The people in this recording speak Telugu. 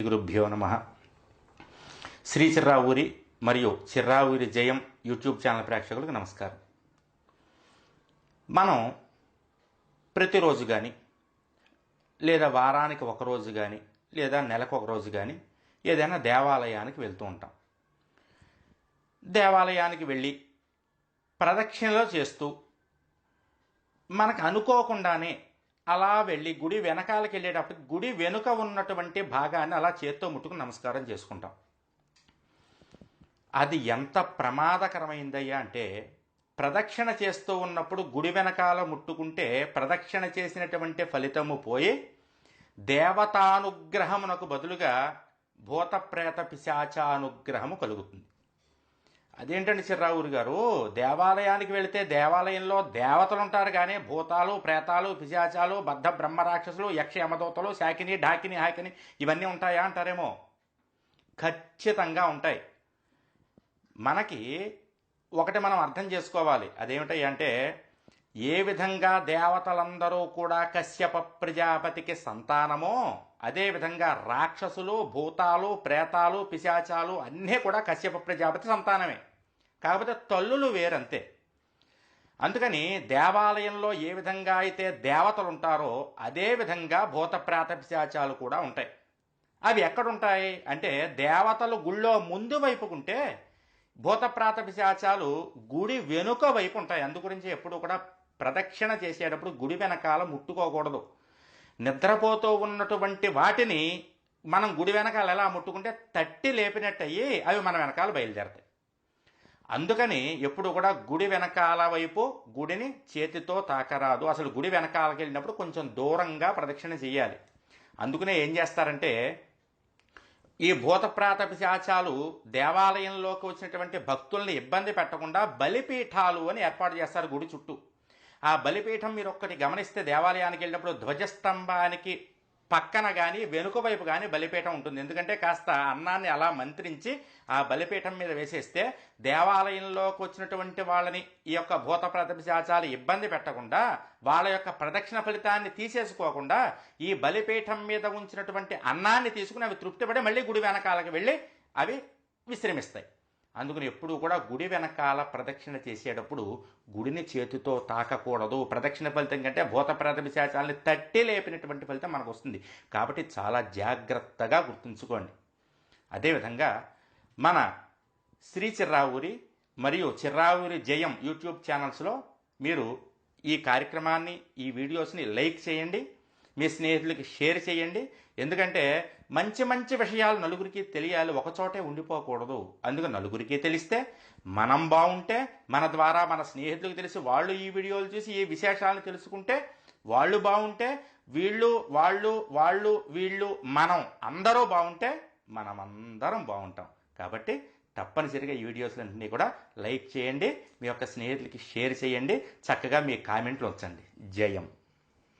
గురుభ్యో నమః. శ్రీ చిర్రావూరి మరియు చిర్రావూరి జయం యూట్యూబ్ ఛానల్ ప్రేక్షకులకు నమస్కారం. మనం ప్రతిరోజు కానీ లేదా వారానికి ఒకరోజు కానీ లేదా నెలకు ఒక రోజు కానీ ఏదైనా దేవాలయానికి వెళ్తూ ఉంటాం. దేవాలయానికి వెళ్ళి ప్రదక్షిణలో చేస్తూ మనకు అనుకోకుండానే అలా వెళ్ళి గుడి వెనకాలకి వెళ్ళేటప్పుడు గుడి వెనుక ఉన్నటువంటి భాగాన్ని అలా చేత్తో ముట్టుకుని నమస్కారం చేసుకుంటాం. అది ఎంత ప్రమాదకరమైందయ్యా అంటే, ప్రదక్షిణ చేస్తూ ఉన్నప్పుడు గుడి వెనకాల ముట్టుకుంటే ప్రదక్షిణ చేసినటువంటి ఫలితము పోయి దేవతానుగ్రహమునకు బదులుగా భూతప్రేత పిశాచానుగ్రహము కలుగుతుంది. అదేంటండి చిర్రావూరి గారు, దేవాలయానికి వెళితే దేవాలయంలో దేవతలు ఉంటారు కానీ భూతాలు, ప్రేతాలు, పిశాచాలు, బద్ధ బ్రహ్మరాక్షసులు, యక్ష యమదూతలు, శాకిని, ఢాకిని, హాకిని ఇవన్నీ ఉంటాయా అంటారేమో. ఖచ్చితంగా ఉంటాయి. మనకి ఒకటి మనం అర్థం చేసుకోవాలి. అదేమిటాయి అంటే, ఏ విధంగా దేవతలందరూ కూడా కశ్యప ప్రజాపతికి సంతానమో అదేవిధంగా రాక్షసులు, భూతాలు, ప్రేతాలు, పిశాచాలు అన్నీ కూడా కశ్యప ప్రజాపతి సంతానమే. కాకపోతే తల్లులు వేరంతే. అందుకని దేవాలయంలో ఏ విధంగా అయితే దేవతలు ఉంటారో అదే విధంగా భూత ప్రేత పిశాచాలు కూడా ఉంటాయి. అవి ఎక్కడుంటాయి అంటే, దేవతలు గుళ్ళో ముందు వైపుకుంటే భూత ప్రేత పిశాచాలు గుడి వెనుక వైపు ఉంటాయి. అందుగురించి ఎప్పుడు కూడా ప్రదక్షిణ చేసేటప్పుడు గుడి వెనకాల ముట్టుకోకూడదు. నిద్రపోతూ ఉన్నటువంటి వాటిని మనం గుడి వెనకాల ఎలా ముట్టుకుంటే తట్టి లేపినట్టయి అవి మన వెనకాల బయలుదేరతాయి. అందుకని ఎప్పుడు కూడా గుడి వెనకాల వైపు గుడిని చేతితో తాకరాదు. అసలు గుడి వెనకాలకి వెళ్ళినప్పుడు కొంచెం దూరంగా ప్రదక్షిణ చేయాలి. అందుకనే ఏం చేస్తారంటే, ఈ భూతప్రేత పిశాచాలు దేవాలయంలోకి వచ్చినటువంటి భక్తుల్ని ఇబ్బంది పెట్టకుండా బలిపీఠాలు అని ఏర్పాటు చేస్తారు గుడి చుట్టూ. ఆ బలిపీఠం మీరు ఒక్కటి గమనిస్తే దేవాలయానికి వెళ్ళినప్పుడు ధ్వజస్తంభానికి పక్కన కానీ వెనుక వైపు కానీ బలిపీఠం ఉంటుంది. ఎందుకంటే కాస్త అన్నాన్ని అలా మంత్రించి ఆ బలిపీఠం మీద వేసేస్తే దేవాలయంలోకి వచ్చినటువంటి వాళ్ళని ఈ యొక్క భూత ప్రేత పిశాచాలు ఇబ్బంది పెట్టకుండా, వాళ్ళ యొక్క ప్రదక్షిణ ఫలితాన్ని తీసేసుకోకుండా ఈ బలిపీఠం మీద ఉంచినటువంటి అన్నాన్ని తీసుకుని అవి తృప్తిపడి మళ్ళీ గుడి వెనకాలకి వెళ్ళి అవి విశ్రమిస్తాయి. అందుకని ఎప్పుడు కూడా గుడి వెనకాల ప్రదక్షిణ చేసేటప్పుడు గుడిని చేతితో తాకకూడదు. ప్రదక్షిణ ఫలితం కంటే భూత ప్రేత పిశాచాలని తట్టి లేపినటువంటి ఫలితం మనకు వస్తుంది. కాబట్టి చాలా జాగ్రత్తగా గుర్తుంచుకోండి. అదేవిధంగా మన శ్రీ చిర్రావూరి మరియు చిర్రావూరి జయం యూట్యూబ్ ఛానల్స్లో మీరు ఈ కార్యక్రమాన్ని, ఈ వీడియోస్ని లైక్ చేయండి, మీ స్నేహితులకి షేర్ చేయండి. ఎందుకంటే మంచి మంచి విషయాలు నలుగురికి తెలియాలి, ఒకచోటే ఉండిపోకూడదు. అందుకని నలుగురికి తెలిస్తే మనం బాగుంటే, మన ద్వారా మన స్నేహితులకు తెలిసి వాళ్ళు ఈ వీడియోలు చూసి ఈ విశేషాలను తెలుసుకుంటే వాళ్ళు బాగుంటే, వీళ్ళు మనం అందరూ బాగుంటే మనమందరం బాగుంటాం. కాబట్టి తప్పనిసరిగా ఈ వీడియోస్లన్నీ కూడా లైక్ చేయండి, మీ యొక్క స్నేహితులకి షేర్ చేయండి, చక్కగా మీ కామెంట్లు ఉంచండి. జయం.